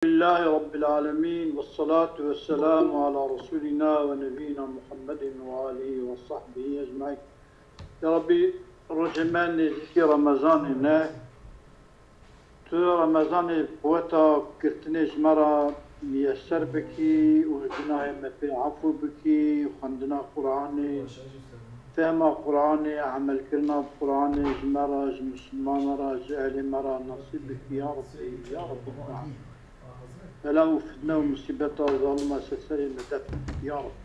لله رب العالمين والصلاة والسلام على رسولنا ونبينا محمد وآله وصحبه أجمعين. يا ربي رجمان ذكي رمضان تو رمضان بوتا كرتنيش مرة ميسر بكي وجناه مفي عفو بكي وخندنا قرآني فهم قرآني عمل كرنا بقرآني جمرة مسلمان مرة جهل مرة نصيب بك يا ربي يا رب العالمين. فلا وفتنا ومصيبتها وظلمة سلسلة مدفن يا رب.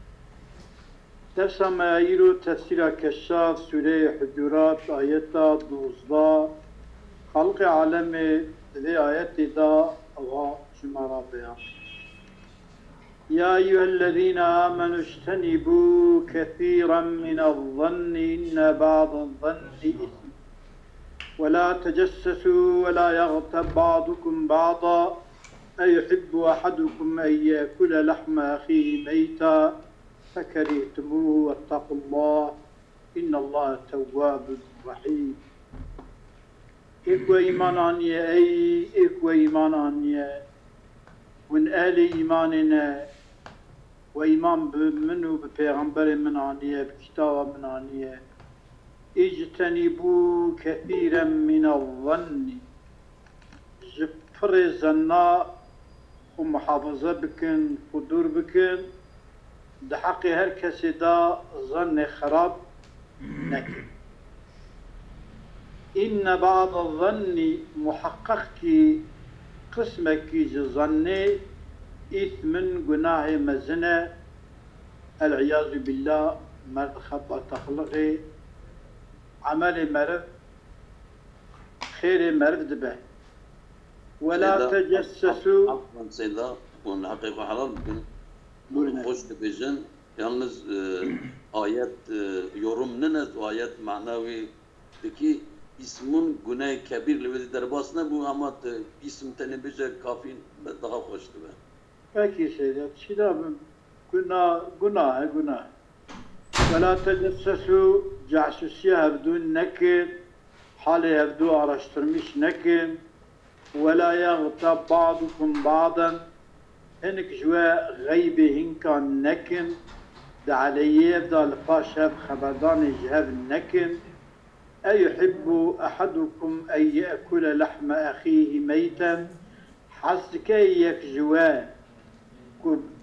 نفس ما يلو تفسير كشاف سورة حجرات آيات دوزدا خلق عالم ذي آيات دا أغا شمارا بيان. يا أيها الذين آمنوا اجتنبوا كثيرا من الظن إن بعض الظن إثم ولا تجسسوا ولا يغتب بعضكم بعضا أيحب أحدكم أن يأكل لحم أخيه ميتا فكرهتموه واتقوا الله إن الله تواب رحيم. إكو إيمان عنيا أي إكو إيمان عنيا وإن آل إيماننا وإيمان منه ببيغمبر من عنيا بكتاب من عنيا اجتنبوا كثيرا من الظن جفر الزنا ومحافظة بكن قدور بكن ده حق هر كسي دا ظن خراب نكن. إن بعض الظن محقق كي قسمك كي ظني إثم قناه مزنة العياذ بالله مرد خطأ تخلقي عمل مرد خير مرد به ولا تجسسوا. عفوا سيدا والحقيقة حلال بكن خوش تبجن yalnız ayet yorumlanız ayet manavi ki ismun günah kebir ve derbasına bu ama isim tenebüze kafin daha hoştu be. Peki Seyyid, şida günah. ولا تجسسوا جاسوسية بدون نكد حالة بدو araştırmış نكد ولا يغتب بعضكم بعضا هنك جوا غيبه هنكا نكن دا عليه يبدا الفاشب خبردان جهب النكن أيحب أحدكم أن يأكل لحم أخيه ميتا حسك يكجوا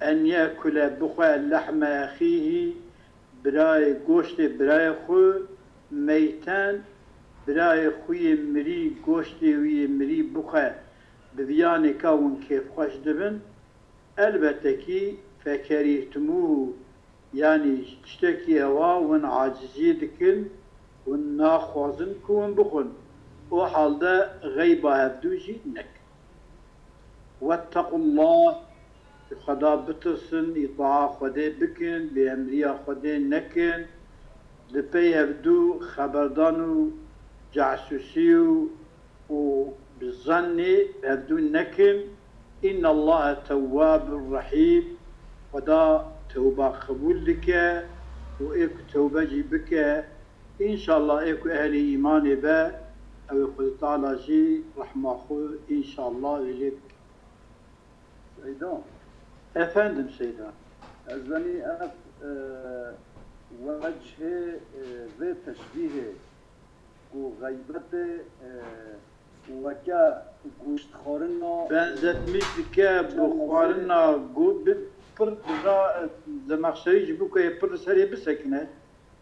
أن يأكل بخوا لحم أخيه براي گوشت براي خو ميتان براي خوي مري گوشت وي مري بخوا ببياني كاون كيف خوش دبن البته كي فكرهتموه يعني تشتكي هوا ون عاجزي دكن ون ناخوازن كون بخون وحالدا غيبا هبدوجي نك. واتقوا الله خدا بترسن إطاعة خدا بكن بأمريا خدا نكن لبي هبدو خبردانو جاسوسيو وبالظني هبدو نكن. إن الله تواب رحيم ودا توبة قبول لك وإيك توبة جيبك إن شاء الله إيك أهل إيمان با أو يقول تعالى جي رحمة خو إن شاء الله إليك. سيدان أفندم سيدان أزني أف وجه ذي تشبيه وغيبة وكا گوشت خورنا benzetmiş dike bu xwarina pir bira zemexşerî ji bu ku pir serê bisekine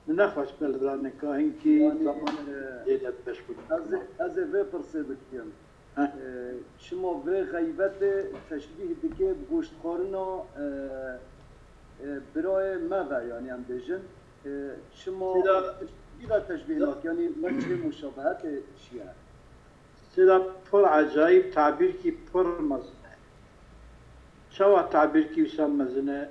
nexweş bel neka hinkî zaman êle beşkûr. Ez ê vê pirsê dikim. Çima vê xeybetê teşbîh dike guşt xwarina birayê me ve yani em bêjin çima bîra teşbîh nak yani wecihê muşabehetê çi ye? Sida pir acayip tabir ki pir mezine. Çawa tabir ki wisa mezine?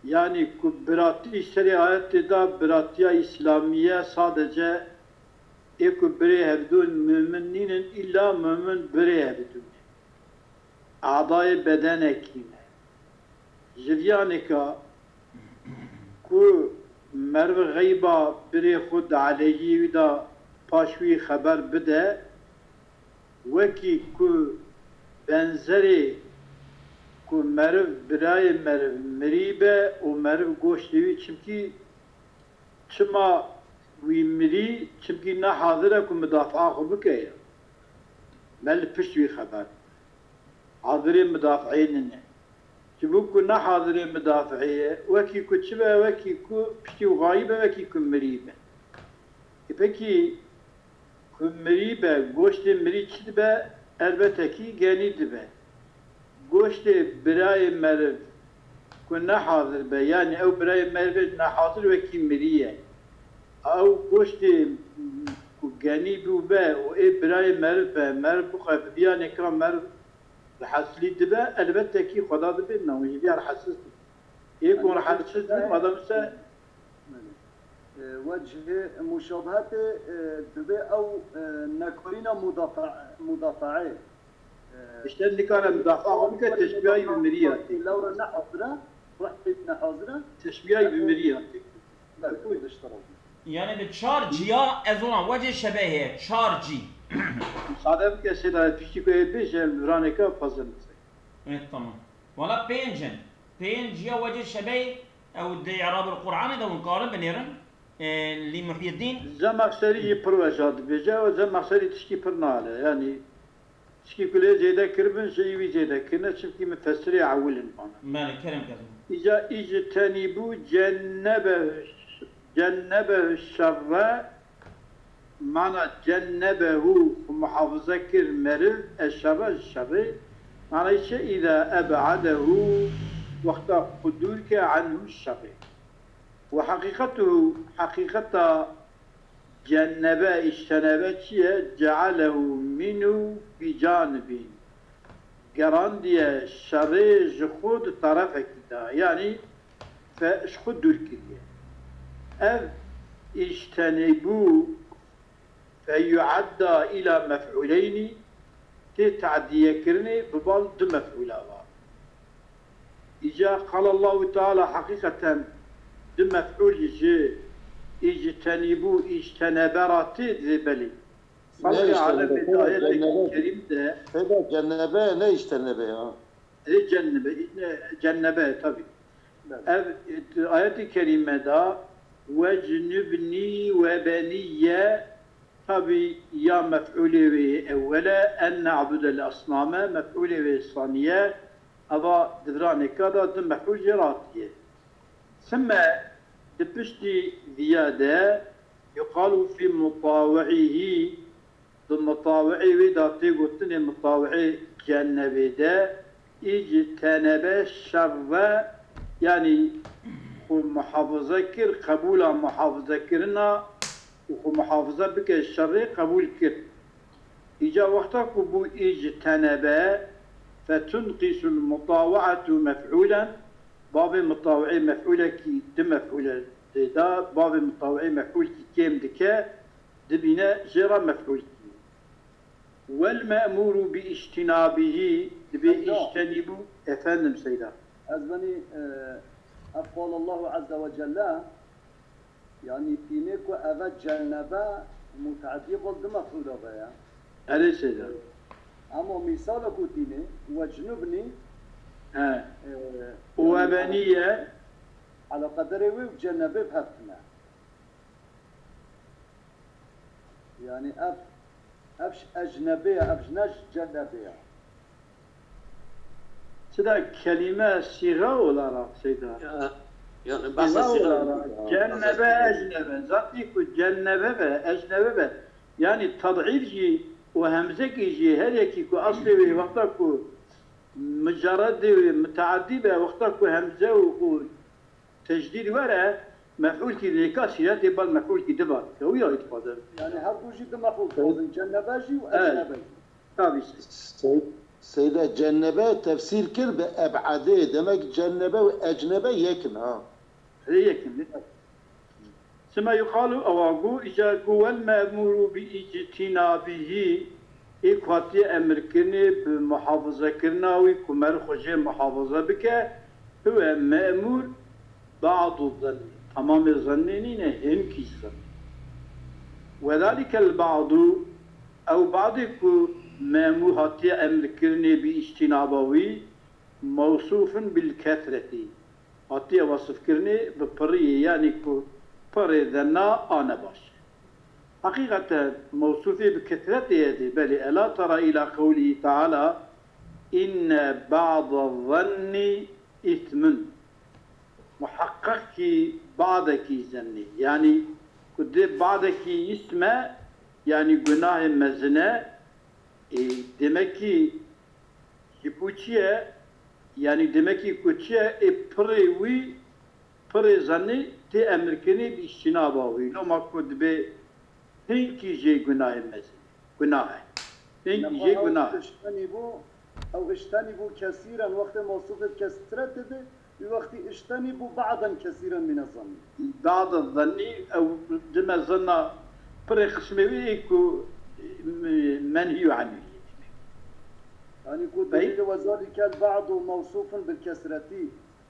Yani ku biratî serê ayetê da biratiya İslamiye sadece ku birê hevdûn mümin nînin illa mümin birê hevdûn. Adayê bedenekî ne. Jivyaneka ku merv geyba birê xwe aleyhî wî da paş wî xeber bide وكي كو بنزري ku meriv birayê meriv mirîbe û meriv goştê wî çimkî çima wî mirî çimkî nehazir e ku midafaa xwe bike ye. Me li pişt wî xeber. Hazirê midafeyê nine. Ji bo ku nehazirê midafeyê ye, wekî ku çi be, wekî ku piştî û gayî be, wekî ku mirî be. Pekî ku mirî be, goştê mirî çi dibe? Elbette genî dibe. Goştê birayê meriv ku nehazir be, yani ew birayê merivê nehazir wekî mirî ye. Ew goştê ku genî bû be û ê birayê meriv be, meriv bixwe bi biyanê kira meriv reheslî dibe, elbette xweda dibe newî ji biya rehesiz dibe. Ê ku rehesiz dibe, adam ise وجه مشابهة دبي أو نكرين مدافعة işte nikâre müdafaa bike teşbihâ-i bimriyâti. لو رنا حاضرة رحت حاضرة Teşbihâ-i bimriyâti. Yani bir çar ciya ez olan vece şebehe çar ci. Sade bike seda pişti ku ê bêje raneka fazla nise. Evet tamam. Valla pencen. Penciya vece şebehe ev de i'rab el-Kur'an da unqarın benirin. Li Muhyiddin. Zemakseri pırvejad bêje ve zemakseri tişkî pır nale. Yani tişkî ku lê zêde kiribin ji wî zêde kirine çimkî müfessirê ewilin bana. Mali kerem kazım. İca ictenîbû cennebehu şerre mana cennebehu muhafaza kir meriv eşşerre şerri mana ise İza eb'adehu vakta kudurke anhu şerri ve hakikatuhu hakikata cennebe iştenebe çiye cealehu minhu bi canibin geran diye şerri jihud tarafe kita yani feşhud dürkiye ev iştenebu feyuadda ila mef'uleyni te ta'diye kirni bibal du mef'ula var. İca kalallahu teala hakikaten du mef'ul ji ictenebu işteneberati zibeli. Salli ala bir ayet-i kerimde cennebe ne iştenebe ya? Cennebe tabi. Ev ayet-i kerimede vecnübni ve beniye tabi ya mef'ulü ve evvela en na'budel asname mef'ulü ve saniye ama divrane kada de mef'ul ceratiye. Sümme dipişti ziyade yuqalu fi mutavi'ihi de mutavi'i ve dati guttin mutavi'i cennebede ictenebe şerre yani muhafaza kir kabula muhafaza kirina و محافظه بک شر قبول کرد. ایجا وقتا که بو اجتنبه فتنقص المطاوعة مفعولا باب مطاوعي مفعولة كي دم مفعولة دا باب مطاوعي مفعول كي كيم دكا دبنا جرى مفعول كي والمأمور باجتنابه دبي اجتنبوا افندم سيدا أزمني أقول الله عز وجل يعني تينيكو أفا جنبا متعدي قد مفعولة بيا ألي سيدا أما مثالكو تيني وجنبني وبنية على قدر وجنبه بهفتنا يعني أفش أجنبية أفجناش جنبية سيدا كلمة صيغة ولا سيدا Yani bahsa cennebe ecnebe zati ku cennebe ve ecnebe ve yani tad'if ji ve hemze ki ji her iki ku asli ve vakta ku mücerred ve müteaddi ve vakta ku hemze ve tecdid var mef'ul ki likasiyat bal mef'ul ki dibar ya itfade yani her bu jid mef'ul cennebe ji ve ecnebe tabii Seyda cennebe tefsir kir be eb'ade demek cennebe ve ecnebe yekin ha. يكن ثم يقال أواجو إذا قوى المأمور باجتنابه إخواتي أمر كرني بمحافظة كرنا ويكمل خجي محافظة بك هو مأمور بعض الظن تمام الظنين هم كيسا وذلك البعض أو بعض مأمور هاتي أمر كرني باجتنابه موصوف بالكثرة أعطيه وصف كرني ببري يعني كو بري ذنا أنا باش حقيقة موصوفة بكثرة هذه بل ألا ترى إلى قوله تعالى إن بعض الظن إثم محقق بعضك زني يعني كده بعضك اسمه يعني جناه مزنة دمكي يبوشيه يعني دمكي كوشيه بريوي بريزاني تي أمريكاني بيشناباوي لو ما كنت به هنكي جي جناه مزنة جناه هنكي جي جناه أو اجتنبوا كثيرا وقت موصوف كثرة ده وقت اجتنبوا بعضا كثيرا من الظن بعض الظن أو دم الظن بريق سميويكو منهي عنه يعني كود وذلك البعض موصوف بالكثرة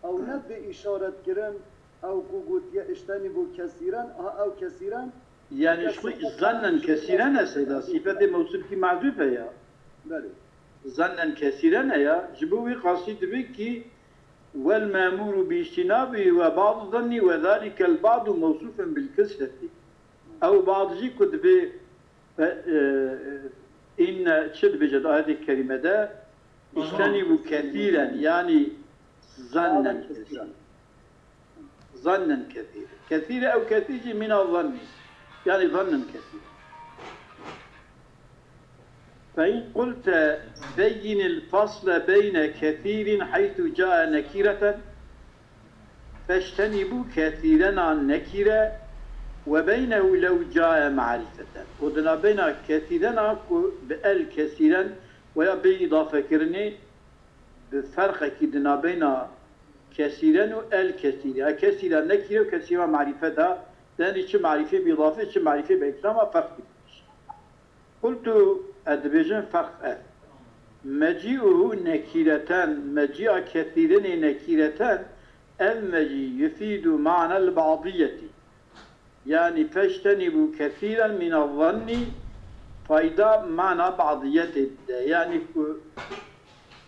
أو نبي إشارة كرم أو كود اجتنبوا كثيرا أو كثيرا يعني شوي ظنا كثيرا سيدا صفة موصوف كي معذوفة يا بلي ظنا كثيرا يا جبوي قصيد بك والمامور باجتنابه وبعض الظن وذلك البعض موصوف بالكثرة أو بعض جي كتب إن شد بجد هذه الكلمة ده اجتنبوا كثيرا يعني ظنا كثيرا ظنا كثيرا كثيرا أو كثير من الظن يعني ظنا كثيرا فإن قلت بين الفصل بين كثير حيث جاء نكرة فاجتنبوا كثيرا عن نكرة وبينه لو جاء معرفة ودنا بين كثيرا بأل كثيرا ويا بإضافة كرني بفرق كدنا بين كثيرا وأل كثيرا كثيرا نكرة وكثيرا معرفتها لأن شو معرفة بإضافة شو معرفة بإكرام فرق قلت أدبجن فرق مجيئه نكيرتان مجيء كثيرا نكيرتان المجيء يفيد معنى البعضية يعني فاجتنبوا كثيرا من الظن فإذا معنى بعضية يعني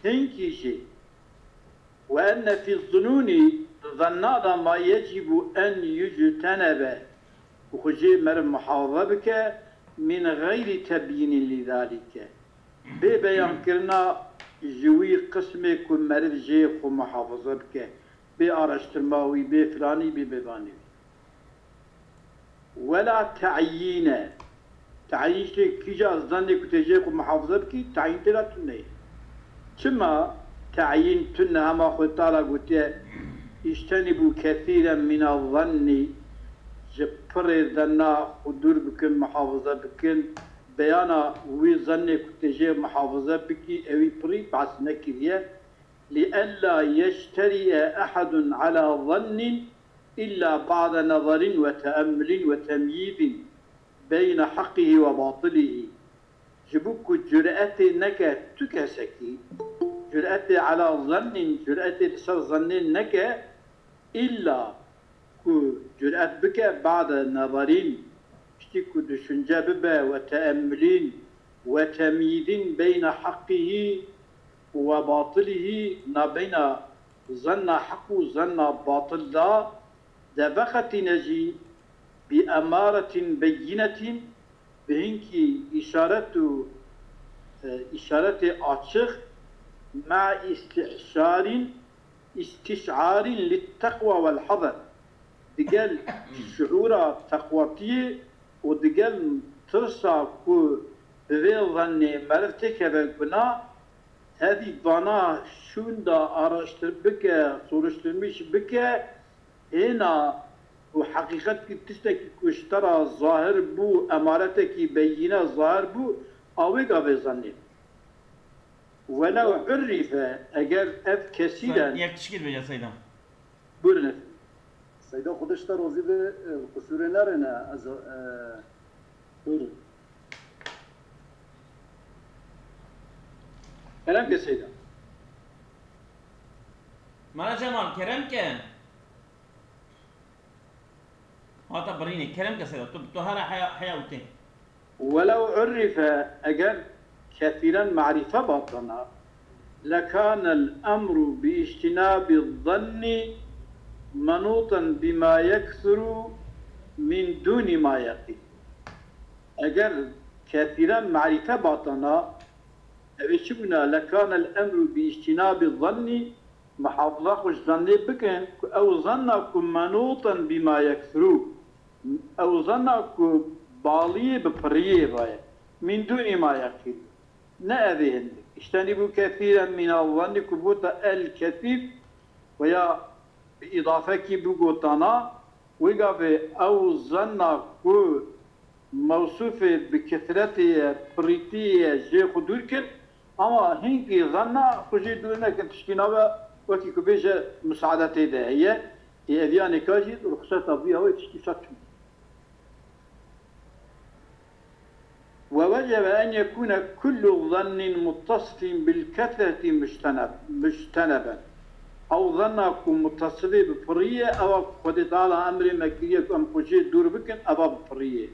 هنكي شيء وأن في الظنون ظننا ما يجب أن يجتنب وخجي مر محافظة بك من غير تبيين لذلك ببيان كرنا جوي قسم كل مرد جيخ ومحافظة بك بأرشترماوي بفلاني بباني ولا تعيين تعيين كيجا الظن كتجيخ ومحافظة بك تعيين تلا تنه ثم تعيين تنه ما خطالا قلت اجتنبوا كثيرا من الظن جبر ذنا حضور بكن محافظة بكن بيانا وي ظن كتجي محافظة بكي اوي بري بعث نكرية لئلا يشتري أحد على ظن إلا بعد نظر وتأمل وتمييز بين حقه وباطله جبوك جرأة نك تكسكي جرأة على ظن جرأة لسر ظن نك إلا جرأت بك بعد نظرين اشتكوا دشنجة ببا وتأملين وتمييز بين حقه وباطله ما بين ظن حق وظن باطل لا دبخت نجي بأمارة بينة بهنكي إشارة أتشخ مع استشعار للتقوى والحذر دقال شعور تقواتي ودقال ترسى كو بذن مرتك بالبناء هذه بنا شون دا أرشتر بك صورشترميش بك هنا وحقيقة تستك كشترى ظاهر بو أمارتك بينا ظاهر بو أويق بظنين ولو عرف أجر أف كثيرا يكتشكيل بجا سيدا بورنف سيدا خودش تا روزی به قصور نرنه از بورن كلام كسيدا مالا جمال كلام كان هاتا بريني كلام كسيدا تهارا حياوتين ولو عرف أجر كثيرا معرفة باطنة لكان الأمر باجتناب الظن منوطا بما يكثر من دون ما يقل. أجر كثيرا معرفة باطنا أبشبنا لكان الأمر باجتناب الظن محافظة خوش ظني بكن أو ظنكم منوطا بما يكثر أو ظنكم بالي ببريه بايا من دون ما يقل. نأذي هندك اجتنبوا كثيرا من الظن كبوتا الكثير ويا بإضافة بقوتنا وقف أو ظن كو موصوف بكثرة بريتية جي خدوركن أما هنكي ظن خجي دورنا كنتشكينا وكي كبيجة مساعدة ده هي أذيان كاجي رخصة طبيعية ويتشكي شكل. ووجب أن يكون كل ظن متصف بالكثرة مجتنبا أو ظنكم متصف بفرية أو قد تعالى أمر مكية أم خجي دور بكن أبا بفرية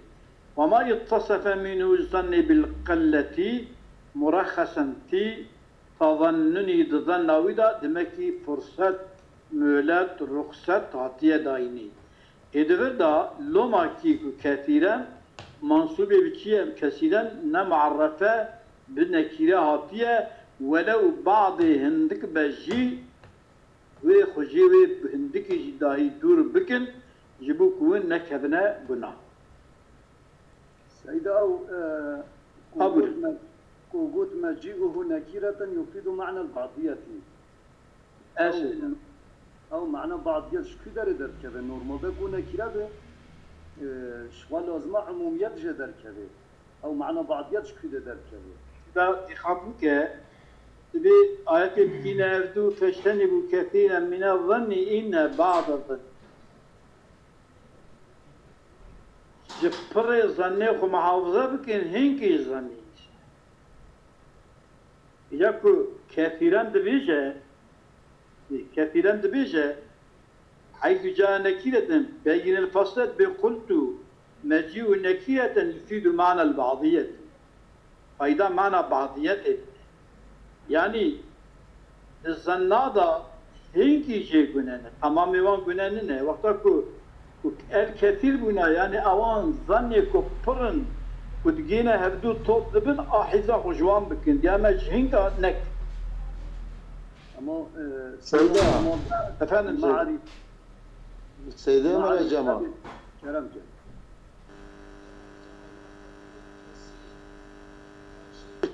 وما يتصف منه الظن بالقلة مرخصا تي تظنني ظن ودا دمكي فرصة مولات رخصة عطية دايني إدفر دا لما كيكو كثيرا منصوب بشيء كثيرا نمعرفة بالنكيرة عطية ولو بعض هندك بجي وخجي هندك جداهي دور بكن جبو كون نكذنا بنا سيدة أو قوت مجيئه نكيرة يفيد معنى البعضية أو معنى بعضية شكو دار كذا نورمال بكو نكيرة شوال لازمة عموميات جدر كذا أو معنى بعضية شكو دار كذا دا تخابوك تبي آيات بكينا أردو فاجتنبوا كثيرا من الظن إن بعض الظن جبر ظني خو محافظة بكن هنكي ظني ياكو كثيرا دبيجة حيث جاء نكيرة بين الفصل بقلت مجيء نكيرة يفيد معنى البعضية فإذا معنى بعضية يعني الظنادة هنكي جي قنانة أمام وان قنانة وقتا الكثير بنا يعني أوان ظني كبرن ودقينا هردو طوب دبن أحيزا خجوان بكن دياما جهنكا نك أما سيدة أفهم معرفة سيدة ولا جماعة كلام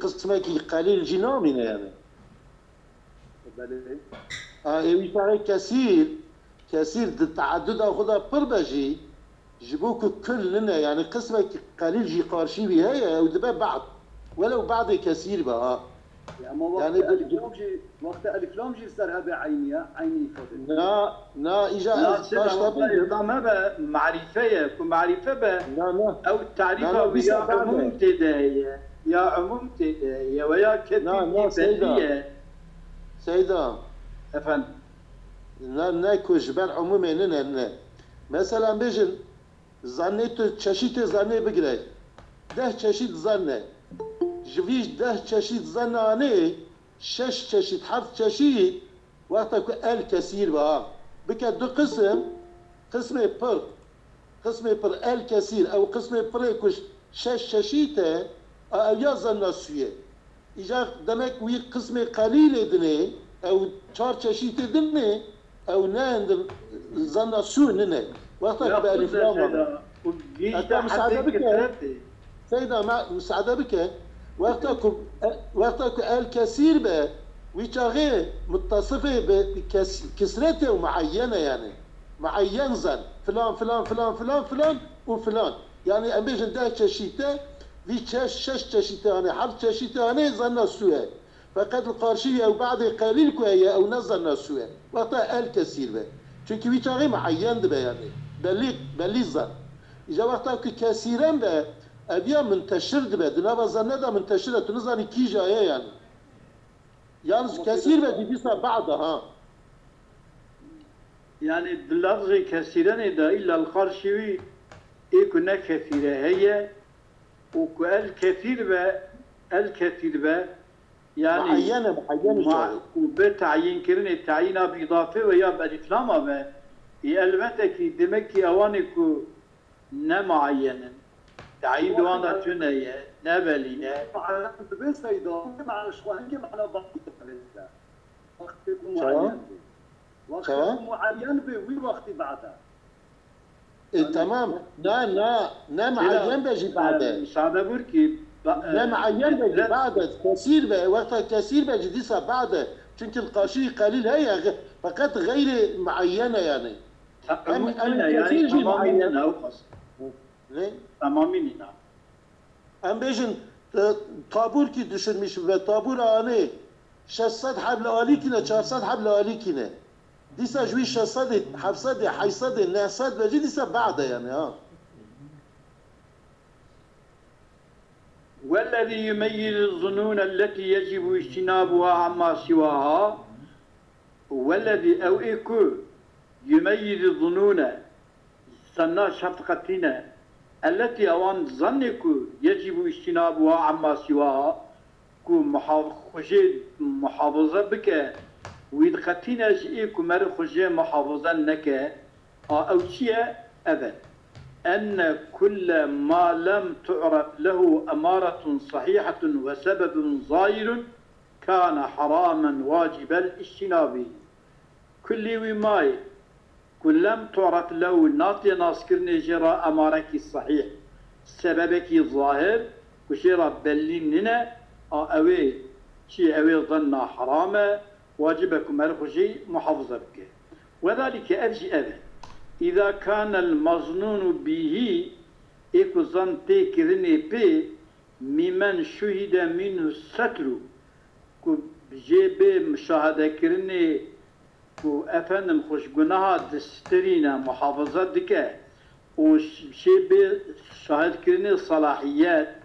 قسمك قليل جنامنا يعني يبقى كثير التعدد أخذها بربجي جبوك كلنا يعني قسمك قليل جي قارشي بها ودبا بعض ولو بعض كثير بقى يعني وقت الكلام جي سرها بعينية عيني فضل لا إجا ما معرفة كمعرفة لا أو التعريفة ويا عموم تداية يا عموم تداية ويا كثير سيدة أفهم لا ناكو جبال عمومي لنا مثلا بيجن ظنيتو تشاشيت ظني بقري ده تشاشيت ظني جفيش ده تشاشيت ظناني شش تشاشيت حرف تشاشيت وقتك الكثير بقى بك دو قسم بر الكثير او قسم بريكوش شش تشاشيته او يا ظناسيه اجا دمك وي قسم قليل دني او چار تشاشيت دني او ناند ظن سوء ننه وقتك بألف لام أنت مساعدة بك سيدة مساعدة بك وقتك الكثير به ويشاغي متصفة بكسرته ومعينة يعني معين ظن فلان فلان فلان فلان فلان وفلان يعني أمبيجن ده تشيته في شش تشيته يعني حرف تشيته يعني ظن سوء فقد القارشية أو بعض قليل كوية أو نظر نسوه وقتها الكثير به چونكي ويشاغي معين ده يعني بلي الظن إذا وقتها كثيرا به أبيا منتشر ده دنابا ظنه ده منتشرة تنظرني كي جاية يعني كثير به دي بيسا بعضها يعني باللفظ كثيرا ده إلا القارشي يكون كثيرة هي وكالكثير به يعني معينة مع بتعيين كرني تعيينها بإضافة ويا بالإفلام أما يلبتك دمكي أوانكو نمعينا تعيين دوانا تنية نبلينا مع بس هيدا مع شوهنجي معنا بعض وقت سواء وقت معين بوي وقت بعدها تمام نا معين بيجي بعده مساعدة بركي لا معين بيجي بعده كثير وقتها كثير بيجي ديسا بعده çünkü القاشي قليل هي فقط غير معينة يعني يعني تمامين أو خاص ليه؟ تمامين نعم ام بيجن طابور کی düşürmüş ve طابور آنه 600 حبل آلی کنه 400 حبل آلی کنه دیسا جوی 600 700 800 900 بجي دیسا بعده يعني ها والذي يميز الظنون التي يجب اجتنابها عما سواها والذي أو إيكو يميز الظنون سنا شفقتنا التي أوان ظنك يجب اجتنابها عما سواها كو محافظة بك ويدخلتنا جئيكو مر خجي محافظة لك أو شيء أبد أن كل ما لم تعرف له أمارة صحيحة وسبب ظاهر كان حراما واجب الاجتناب كل وماي كل لم تعرف له ناطي ناسكرني جرى أمارك الصحيح سببك الظاهر وشيرا بليننا أوي شيء أوي ظن حراما واجبكم مرخجي محافظة بك وذلك أرجي أبد إذا كان المظنون به إيكو ظن تكرني بي ممن شهد منه الستر كو جيب مشاهدة كرني كو أفنم خوش قناها دسترينا محافظة دكا وشيب شاهد كرني صلاحيات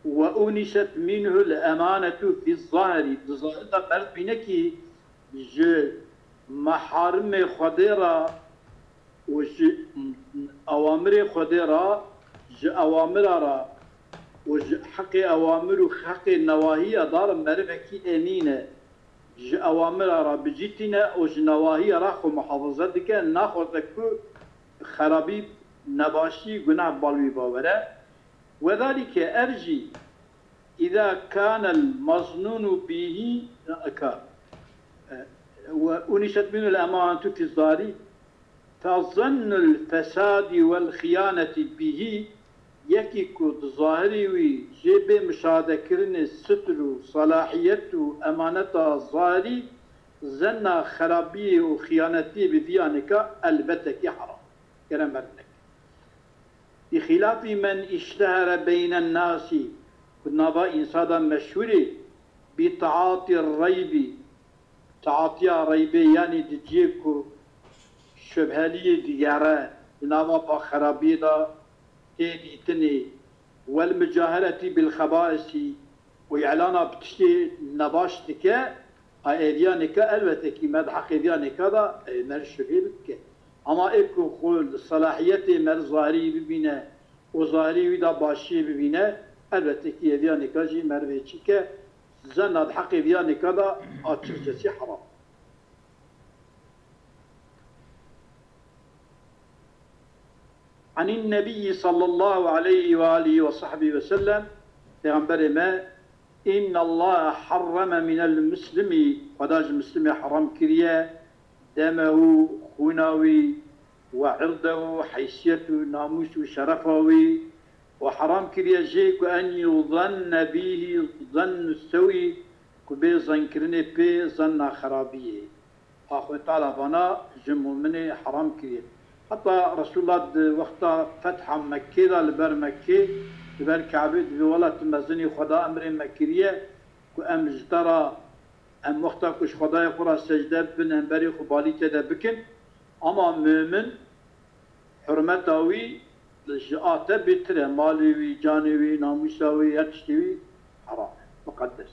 وأنست منه الأمانة في الظاهر الظاهر ده فرد بينكي جو محارم خديرة وج أوامر خديرة ج أوامر را وج حق أوامر وحق النواهي دار مرفكي أمينة ج أوامر را بجيتنا وج نواهي را خو محافظة دكا ناخذكو خرابي نباشي جناح بالوي باورة وذلك أرجي إذا كان المظنون به وأنشت منه الأمانة في الظاهر فظن الفساد والخيانة به يكيكو ظاهري وجيب مشاهدة كرن الستر صلاحية أمانة الظاهري زنا خرابية وخيانتي بذيانك البتك حرام كلام برنك بخلاف من اشتهر بين الناس كنا با إنسانا مشهوري بتعاطي الريب تعاطي الريب يعني تجيكو شبهالية ديارة ناما با خرابي دا تيدي تني والمجاهرة بالخبائث وإعلانا بتشتي نباشتك أيديانك ألبتك مدحق أيديانك دا مرشبه بك أما إبكو خول صلاحيتي مر ظاهري ببينه وظاهري ودا باشي ببينه البته که أيديانك جي مرويتشك زند حق أيديانك دا أتشجسي حرام عن النبي صلى الله عليه وآله وصحبه وسلم پیغمبر ما إن الله حرم من المسلم خداج المسلم حرام كريا دمه خناوي وعرضه حيثيته ناموس وشرفه وحرام كريا جيك أن يظن به ظن السوي كبي ظن كرني بي ظن خرابيه أخوة تعالى بنا جمع مني حرام كريا حتى رسول الله وقت فتح مكة لبر مكة لبر كعبة بولة مزني خدا أمر مكرية كأم جدرا أم وقتا كش خدا يقرأ سجدة بن أمبري خبالي تدا بكن أما مؤمن حرمتاوي جاءت بتر مالوي جانوي ناموساوي يرشتوي حرام مقدس.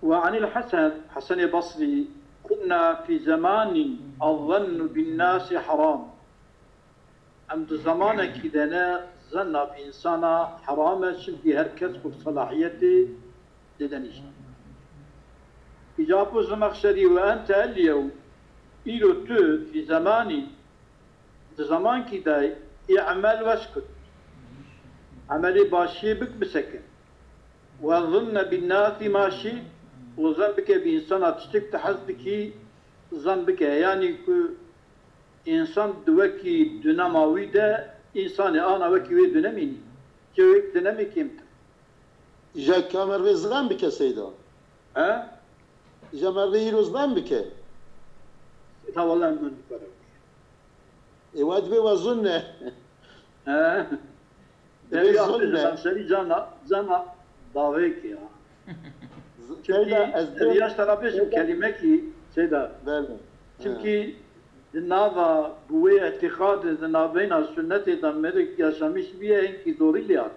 وعن الحسن حسن بصري كنا في زمان الظن بالناس حرام. أمد زمانك إذا زنا بإنسانا حرامة شنكي هركز بصلاحيتي لدنيش إجابة زمخشري وأنت اليوم إلو تو في زماني زمان كده اعمل واسكت عملي باشي بك بسكن وظن بالناس ماشي وظن بك بإنسان تشتك تحزبك ظن بك يعني إنسان دوكي ديناماوي ده إنسان أنا وكي وي ديناميني كيوك دينامي كيمت جا كامر وزغان بك سيدا ها جا مري روزغان بك تا والله من برا إيواد بي وظنه ها دبي ظنه سري جانا داويك يا سيدا رياش طرفش كلمة كي سيدا بله çünkü dinava bu etikad dinavena sünnet damerik yaşamış bir en ki doğru ya.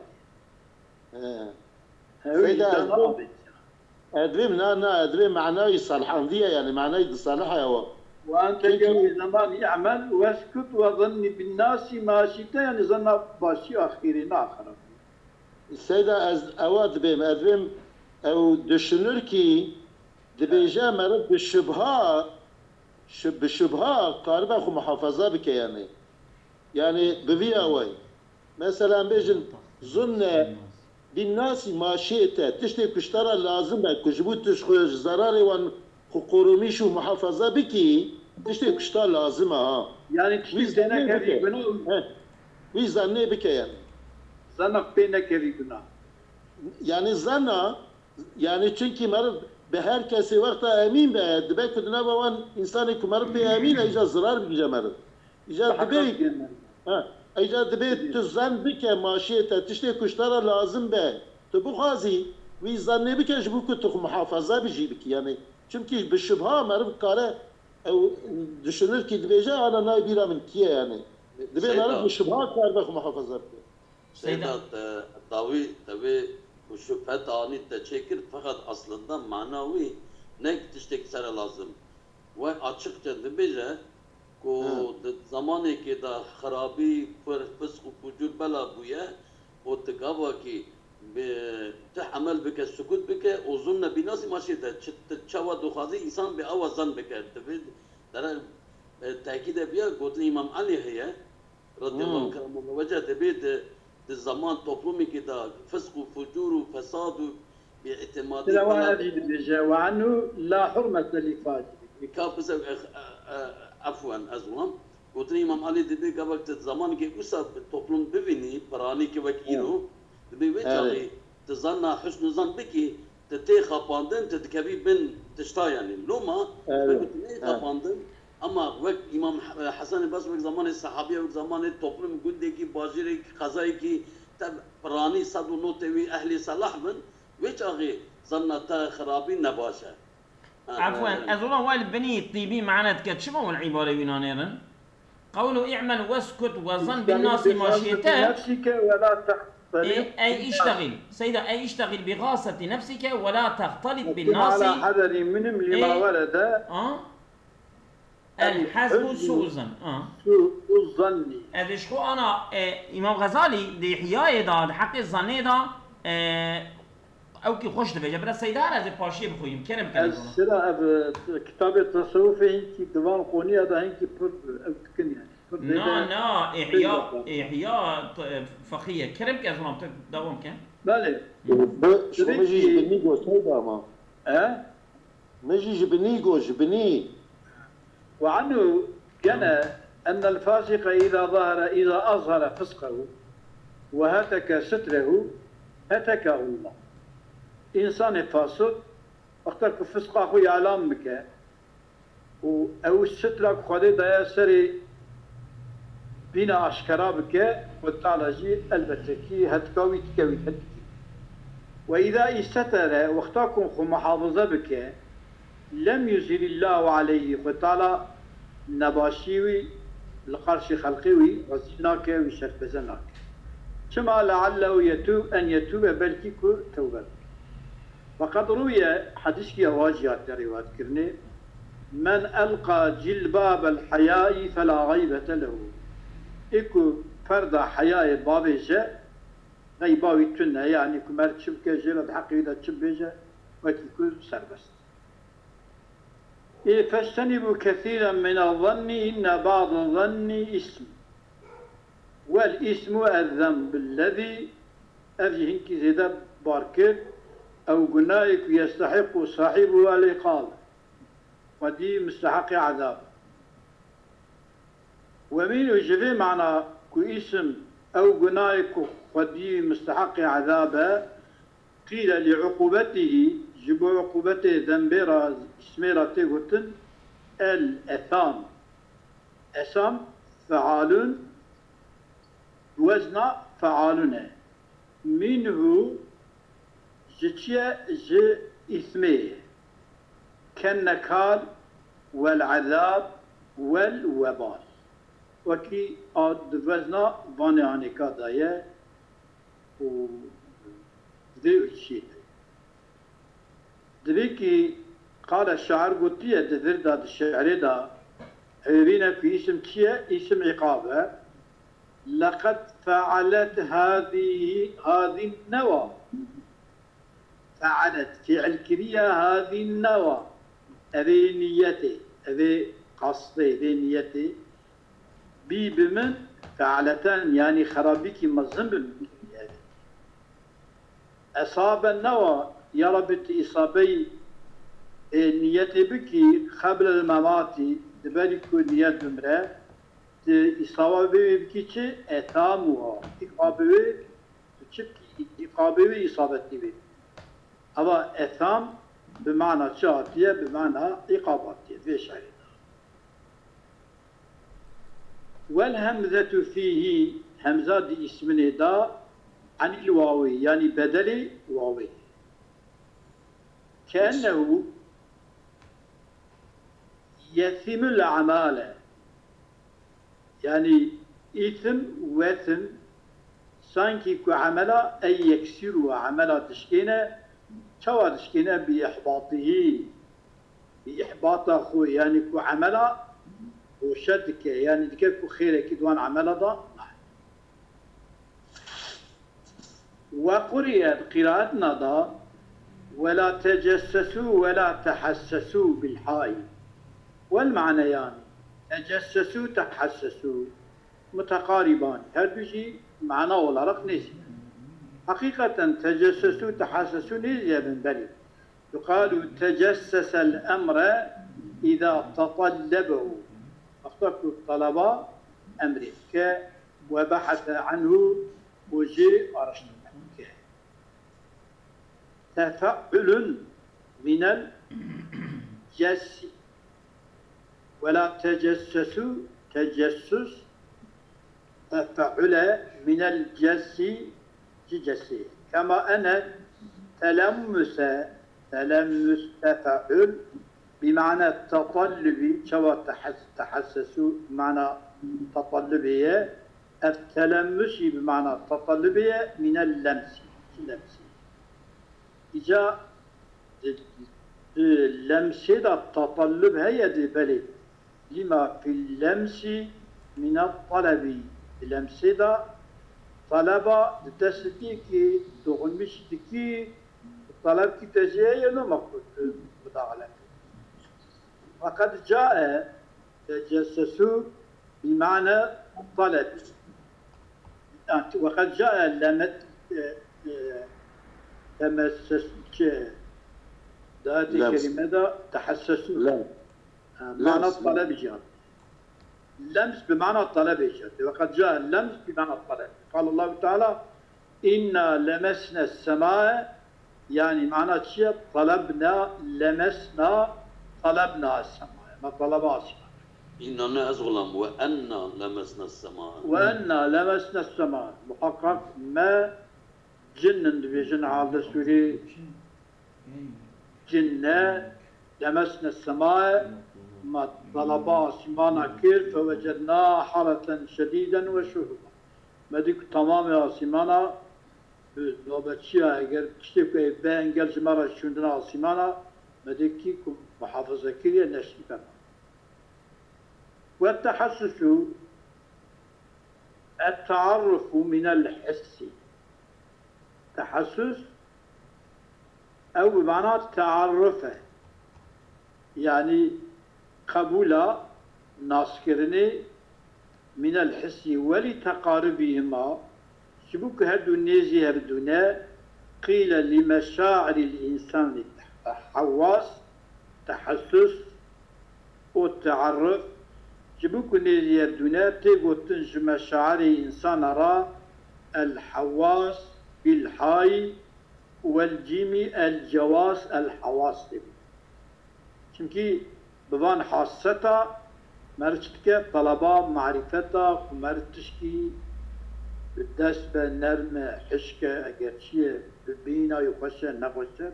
سيدا أدريم نا أدريم معناه صالحان دي يعني معناه صالحة يا و وأنت اليوم زمان يعمل واسكت وظن بالناس ما شئت يعني ظن باشي آخرين آخر. سيدا أواد بيم أدريم أو düşünür ki dibêje merib bi şübha qaribe xu muhafaza bike yani. Yani bivîya way. Mesela bêjin zunne binnâsî maşiyete tiştê kuştara lazım e ku ji bo tu xwe ji zararê wan xu qorûmîş û muhafaza bikî tiştê kuştar lazım e ha. Yani kişi dene kevî günah. Wî zannê bike yani. Zanak pê nekevî günah. Yani zanna yani çünkü merib به هر کسی وقت امین به دبی کدنا بوان انسانی که مرد به امین ایجا ضرر بگیره مرد ایجا دبی ایجا دبی تو زن بکه ماشیت تشتی کشتار لازم به تو بخوازی وی زن نبکه جبو که تو محافظه بجی بکی یعنی çünkü به شبها مرد کاره او düşünür ki dibیجا آنا نای بیرا من کیه yani دبی مرد به شبها کار به محافظه بکی Seyda davi tabi bu şüphet ani teçekir fakat aslında manavi ne tiştek sere lazım. Ve açıkça dibece ko zamanı ki da harabi fısk u fucur bela buya o tıkava ki تحمل بك السكوت بك وظن بناس ماشي تشوا دخازي انسان باوزن بك ترى تاكيد بيا قلت الامام علي هي رضي الله عنه وجه تبيد الزمان توبلومي كده فسق وفجور وفساد باعتماد وعنه لا حرمة لفاجر كابس عفوا ازلم قلت الامام علي دبي قبل الزمان كي وسا توبلوم ببني براني كي وكينو دبي وجهي تظن حسن ظن بك تتي خاباندن تتكبي بن تشتا يعني لوما خاباندن ama vek İmam Hasan Basri zamanı sahabiye zamanı toplum gündeki baciri kazayı ki tab rani sadu notevi ehli salah bin ve çağı zannata kharabi nabasha. عفوا أظن وائل بني الطيبي معنا تكتشفه والعبارة بينانيرن قوله اعمل واسكت وظن بالناس ما شئت نفسك ولا تختلط أي اشتغل سيدة أي اشتغل بغاصة نفسك ولا تختلط بالناس على حذر منهم لما ورد الحزب سوء الظن سوء الظن هذا شو انا امام غزالي دي حياي دا حق الظني دا او كي خوش دبي جبر السيدار هذا باشي بخويم كرم كلام السرا كتاب التصوف هنكي ديوان قونيه دا هنكي كن يعني نا احياء فقيه كرم كلام دوام كان بله شو مجي جبني جو سيدا ما مجي جبني وعنه كان أن الفاسق إذا أظهر فسقه وهتك ستره هتكه الله إنسان فاسق أخترك فسقه يعلم بك أو سترك خذي دايا سري بنا أشكرا بك وتعالى جي البتكي هتكوي تكوي هتكي وإذا استتر واختاكم محافظة بك لم يزل الله عليه وتعالى نباشيوي لقرش خلقوي وزناك وشرفزناك كما لعله يتوب أن يتوب بلكي كو توبة وقد روي حديث كي واجهات روايات كرني من ألقى جلباب الحياء فلا غيبة له إكو فردا حياة بابيجا غيباوي تنا يعني كمال تشبكة جيرة حقيقة تشبيجا وكيكون سربست فاجتنبوا كثيرا من الظن إن بعض الظن اسم والاسم الذنب الذي أفجه كذا باركر أو قنائك يستحق صاحبه العقاب ودي مستحق عذاب ومن يجري معنى كاسم أو قنائك ودي مستحق عذاب قيل لعقوبته جب عقوبته ذنبرا اسميرا تيغوتن الأثام أثام فعال وزن فعالنا منه جتيا ج إثميه كالنكال والعذاب والوبال وكي أدوزنا بانياني كادايا و ذي الشيء دبيكي قال الشاعر قلت لي دذر داد الشعر دا عيرينا في اسم تيا اسم عقابة لقد فعلت هذه النوى فعلت فعل كريا هذه النوى أذي نيتي أذي قصدي أذي نيتي بي بمن فعلتان يعني خرابيكي مظلم أصاب النوى يا رب إصابي نيتي بكي قبل الممات دبالكو نيات بمرأة إصابي بكي چه أثامها إقابي إقابي إصابتي بي أما أثام بمعنى شاتية بمعنى إقاباتية في شعرنا والهمزة فيه همزة دي اسم نداء عن الواوي يعني بدل واوي كأنه يثم الأعمال يعني إثم وثم سانكي كعملا أي يكسر عملا تشكينا شوى تشكينا بإحباط أخوه يعني كعملا وشدك يعني كيف خير كدوان عملا ضا وقرئت قراءتنا ضا ولا تجسسوا ولا تحسسوا بالحاء والمعنى يعني تجسسوا تحسسوا متقاربان هذا شيء معنى ولا رق نزي حقيقة تجسسوا تحسسوا نزي من بلي يقال تجسس الأمر إذا تطلبه أخطأت الطلبة أمريكا وبحث عنه وجي أرشد تفعل من الجس ولا تجسسوا تجسس تفعل من الجس جسي كما أن تلمس تفعل بمعنى التطلب شوى تحسسوا بمعنى تطلبية التلمس بمعنى التطلبية من اللمس إذا اللمس التطلب هي دي بلي لما في اللمس من الطلب اللمس طلب تسديكي تغمش دكي الطلب كي تجيه نمقود مداغلة وقد جاء تجسسوا بمعنى الطلب وقد جاء تمسس ذات كلمة تحسسوا لا معنى الطلب جاء اللمس بمعنى الطلب جاء وقد جاء اللمس بمعنى الطلب قال الله تعالى إنا لمسنا السماء يعني معنى شيء طلبنا لمسنا طلبنا السماء ما طلبها السماء إننا أزغلم وأنا لمسنا السماء وأنا لمسنا السماء محقق ما جن بجن عبد سوري جنة لمسنا السماء ما طلبا سمانا كير فوجدناه حرة شديدا وشهبا ما ديك تمام يا سمانا نوبتشيا اگر تشتكو بان قال جمرة شندنا سمانا ما ديك محافظة كيريا نشتكا والتحسس التعرف من الحس تحسس أو بمعنى تعرفه يعني قبول ناسكرني من الحس ولتقاربهما شبك هدو نيزي هردنا قيل لمشاعر الإنسان حواس تحسس والتعرف شبك نيزي هردنا تيغو تنج مشاعر الإنسان را الحواس بالحاي والجيم الجواس الحواس چونكي ببان حاستا مرشتك طلبا معرفتا ومرتشكي الدست بنرم حشكة أجرشية ببينا يخشى نخشى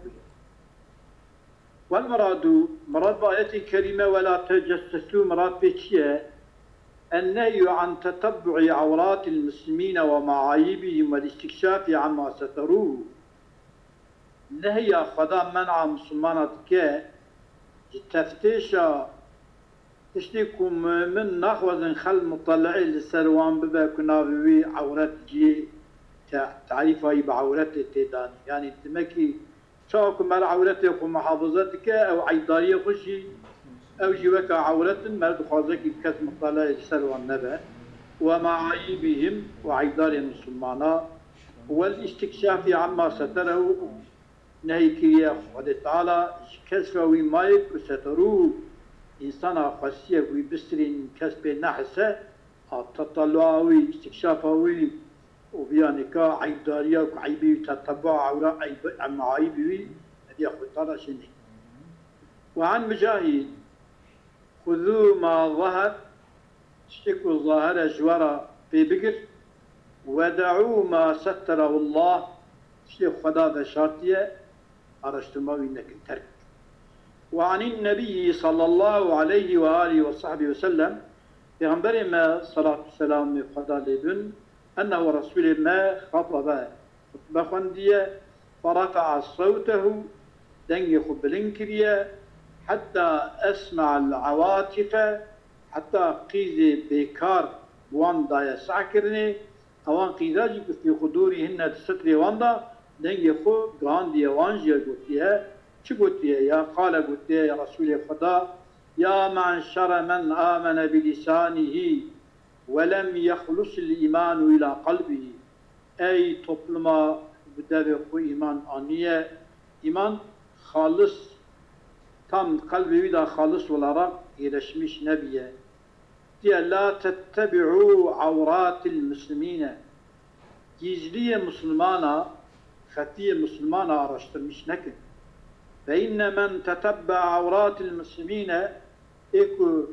والمراد مراد بآيات الكريمة ولا تجسسوا مراد بيتشيه النهي عن تتبع عورات المسلمين ومعايبهم والاستكشاف عما ستروه نهي خدا منع مسلمانات كه تفتيشا تشتيكم من نخوذ خل مطلعي للسروان ببا كنا بوي عورات جي تعريفها بعورات تيدان يعني تمكي شاكم على عوراتك ومحافظتك او عيدارية خشي او جواك عورات مرد خوازك بكس مطلعي للسروان نبا ومعايبهم وعيدار المسلمانا والاستكشاف عما ستره نهي كريا خد تعالى كسفوي مايك وسترو إنسان خاصية ويبسترين كسب نحسه تطلعوي استكشافوي وبيانكا عيداريا وعيبي تتبع عورا عم عيبي هذه خد تعالى شنو وعن مجاهد خذوا ما ظهر اشتكوا الظاهر جوارا في بقر ودعوا ما ستره الله شيخ خدا بشارتيه أرشتماوي إنك ترك وعن النبي صلى الله عليه وآله وصحبه وسلم پیغمبر ما صلاة والسلام خدا لبن أنه رسول ما خطب خطبة خندية فرفع صوته دنگ خبلن كريا حتى أسمع العواطف حتى قيز بكار بوان دا يسعكرني اوان قيزاجي في خدورهن تستر واندا دنگ خو غاندي وانجي قلتيها شو قلتيها يا قال قلتيها يا رسول خدا يا معشر من آمن بلسانه ولم يخلص الإيمان إلى قلبه أي طبلما بدأ خو إيمان آنية إيمان خالص tam kalbi da halis olarak yerleşmiş Nebi'ye diye la tettebi'u avratil müslimine gizliye Müslümana hatiye Müslümana araştırmış nekin ve inne men tetebbe avratil müslimine eku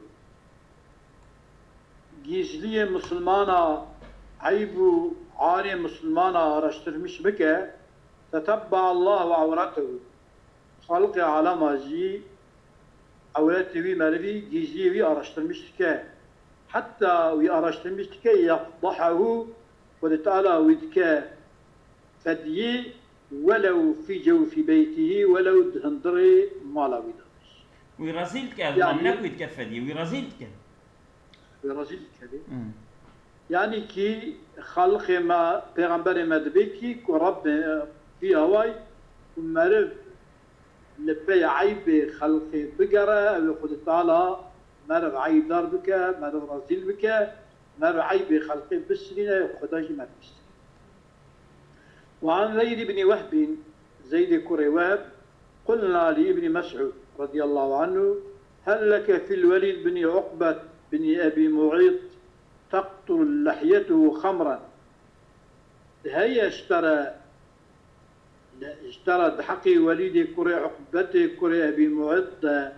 gizliye Müslümana aybu ari Müslümana araştırmış bike tetebbe Allah ve avratehu خالق عالم ازی اولاد وی مروی گیزی وی araştırmıştı ki hatta وی araştırmıştı ki yafdahu ve Teala widke fediye ولو في جوف بيته ولو دهندري مالا ويدش ويرازيل كذا يعني نكويت كفدي ويرازيل كذا ويرازيل كذا يعني كي خلق ما پیغمبر مدبکی ورب في هواي ومرف لبي عيب خلق بقرة أو خد تعالى مر عيب دار بك مر رزيل بك مر عيب خلق بسرنا خداج مر بسر وعن زيد بن وهب زيد كرواب قلنا لابن مسعود رضي الله عنه هل لك في الوليد بن عقبة بن أبي معيط تقطر لحيته خمرا هيا اشترى حقي وليدي كري عقبتي كري أبي معد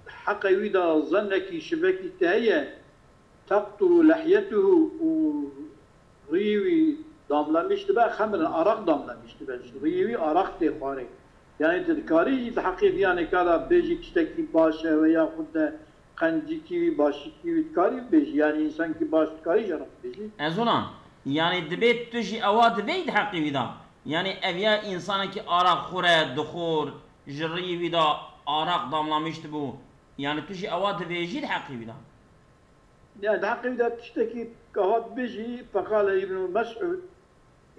حقي ويدا ظنك شبكي تهيا تقطر لحيته وريوي داملا مشتبه خمر أرق داملا مشتبه ريوي أرق تخاري يعني تذكاري حقي يعني كذا بيجي كشتكي باشا ويا خد قنديكي باشيكي تذكاري بيجي يعني إنسان كي باش تذكاري جرب بيجي أزولان يعني دبيت تجي أواد بيد حقي ويدا يعني أبيا إنسان كي أراق خورة دخور جري ويدا أراق داملا مشتبو يعني تجي أواد بيجي حقي ويدا يعني الحقيقة تشتكي كهات بيجي فقال ابن مسعود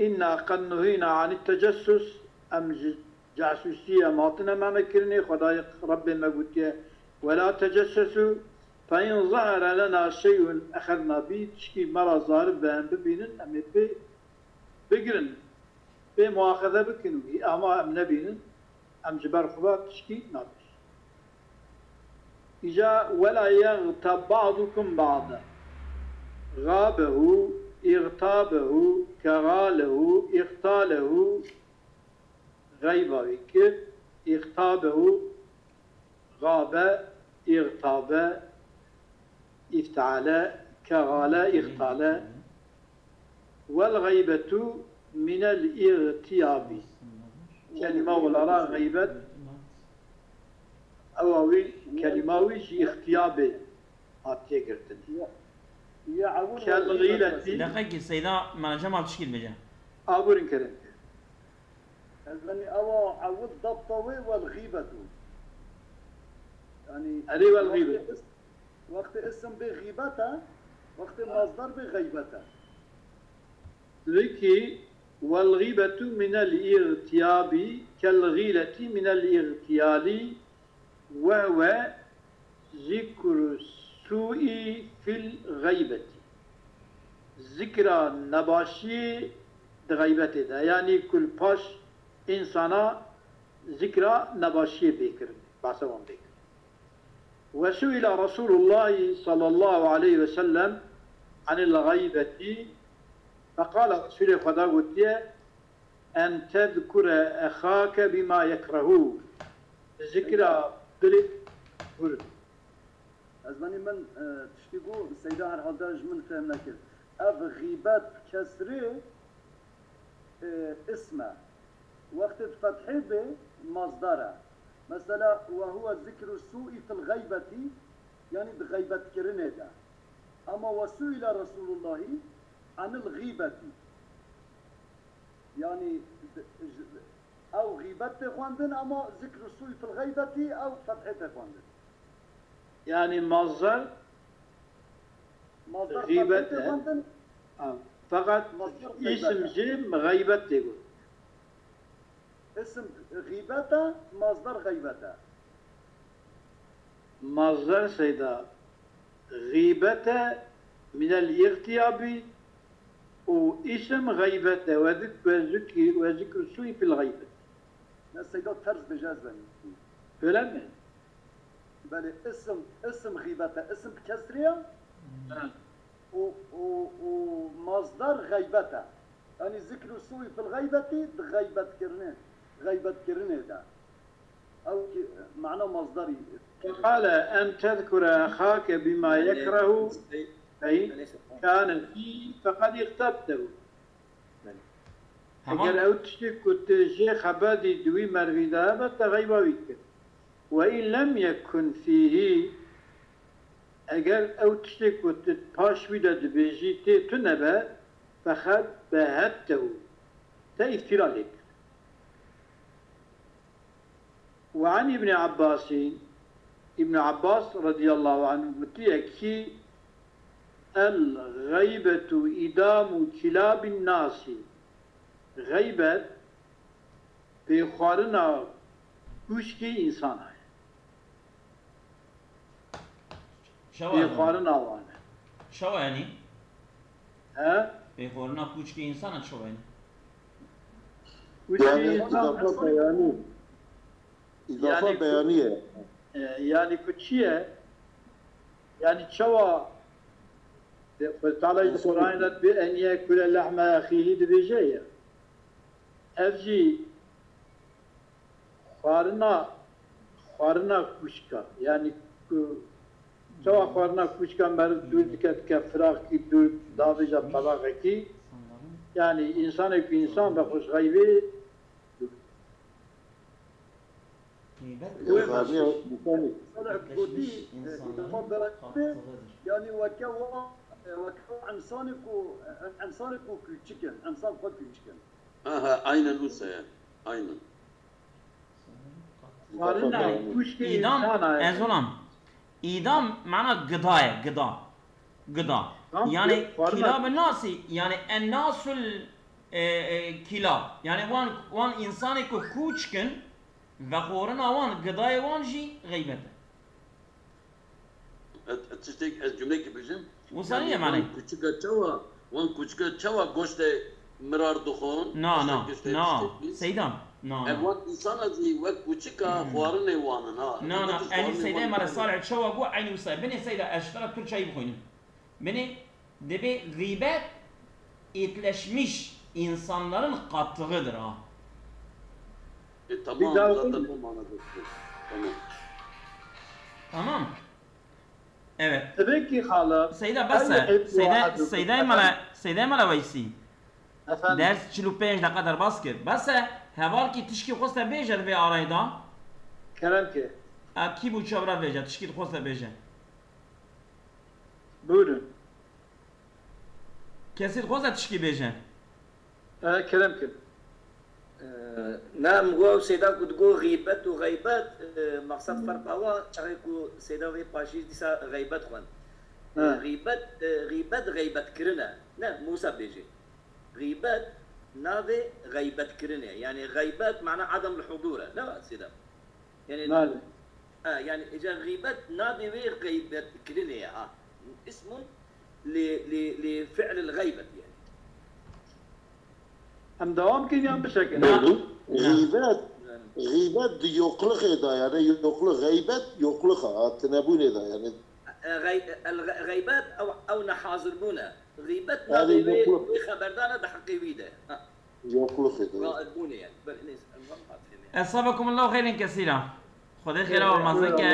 إنا قد نهينا عن التجسس أم جاسوسية ماطنة ما مكرني خدايق ربي ما قلت ولا تجسسوا فإن ظهر لنا شيء أخذنا به تشكي مرة ظاهر بهم ببينن أم بقرن بمؤاخذة بكنوي أما أم نبينن أم جبر خبار تشكي نابش إجا ولا يغتب بعضكم بعضا غابه اغتابه كغاله اغتاله غيبه كيف اغتابه غاب اغتاب افتعل كغال اغتال والغيبة من الاغتياب كلمة ولا غيبة أو كلمة ويجي اغتياب هاتيكرتني كالغيلة دقيقة السيدة ما جمع تشكيل بجا أبورين كلام يعني أو عود ضبطوي والغيبة يعني أري والغيبة وقت اسم بغيبته وقت مصدر بغيبته ذكي والغيبة من الاغتياب كالغيلة من الاغتيال وهو ذكر السوء في الغيبة ذكرى نباشي غيبته يعني كل باش إنسانا ذكرى نباشي بكر باسوان بكر وسئل رسول الله صلى الله عليه وسلم عن الغيبة فقال رسول خدا قلت أن تذكر أخاك بما يكرهه ذكرى بلد برد أزماني من تشتيقو السيدة هالحالة من فهمنا كده أب غيبات كسري اسمه وقت فتحي به مصدره مثلا وهو ذكر السوء في الغيبة يعني بغيبة كرنه ده أما وسئل رسول الله عن الغيبة يعني أو غيبة خواندن أما ذكر السوء في الغيبة أو فتحي خواندن يعني مصدر غيبة فقط اسم جيم غيبة تقول اسم غيبة مصدر غيبة مصدر سيدا غيبة من الاغتياب واسم غيبة وذكر السوء في الغيبة السيدة ترز بجازة فلما بل اسم غيبة اسم كسرية ومصدر غيبة يعني ذكر السوء في الغيبة غيبة كرنه ده أو معنى مصدري قال أن تذكر أخاك بما يكره أي كان فيه فقد اغتبته أجل أو تشتك الشيخ عبادي دوي مرغيدا بتغيبا بك وإن لم يكن فيه أجل أو تشتك وتتباش ويدا دبيجي تنبا فقد بهته تأثير لك وعن ابن عباس رضي الله عنه متيكي الغيبة إدام كلاب الناس غيبة بخارنا كشكي إنسان بخارنا وانا شو يعني؟ ها؟ بخارنا كشكي إنسان شو يعني؟ كشكي إنسان إضافة بيانية يعني كتشية يعني تشوى فتعالى القرآن بأن يأكل لحم أخيه دبيجية أفجي خارنا كشكا يعني تشوى خارنا كشكا مرد دول كفراغ كي دول دابجة طباقة كي يعني إنسان كإنسان بخش غيبه يعني وكوا عنصانك وكلشكن عنصان قد كلشكن عينا نوسا يعني عينا إيدام أزولام إيدام معنى قضاء قضاء نعم، يعني فارمة. كلاب الناس يعني الناس الكلاب يعني وان انساني كو كوچكن وخورنا وان قضاء وان جي غيبته تشتيك الجملة كبيرة وصلية معناه وان كوچكا چوا گوشت مرار دخون نا سيدان وان انسان ازي وقت كوچكا خوارن وانن ها نا أنا سيدان مرة صالح شو أقول عيني وصايب بني سيدة أشترك كل شيء بخوينه beni debe gıybet etleşmiş insanların kattığıdır ha. Tamam zaten bu manada. Tamam. Tamam. Evet. Tabii ki hala. Seyda bas. Seyda mala vaysi. Ders 45 dakika bas kir. Bas heval ki tişki xosta bejer ve arayda. Kerem ki. Ki bu çabra bejer tişki xosta bejer. Buyurun. Kesin xosta tişki bejer. Kerem ki. نعم هو سيدا كتقول غيبات وغيبات مقصد فرق هو شغيكو سيدا في باشيش ديسا غيبات خوان غيبات كرنا نعم موسى بيجي غيبات نافي غيبات كرنا يعني غيبات معنى عدم الحضور لا سيدا يعني يعني اجا غيبات نافي في غيبات كرنا اسم لفعل الغيبة يعني هم دوام كينيان بشكل غيبات دي يقلق دا يعني يقلق غيبات يقلقها تنابون دا يعني الغيبات او نحاضربونا غيبات نادي خبردانا ده حقيقي ده يقلق دا غائبون يعني أصابكم الله خيرا كثيرا خذ خيرا والمزيكا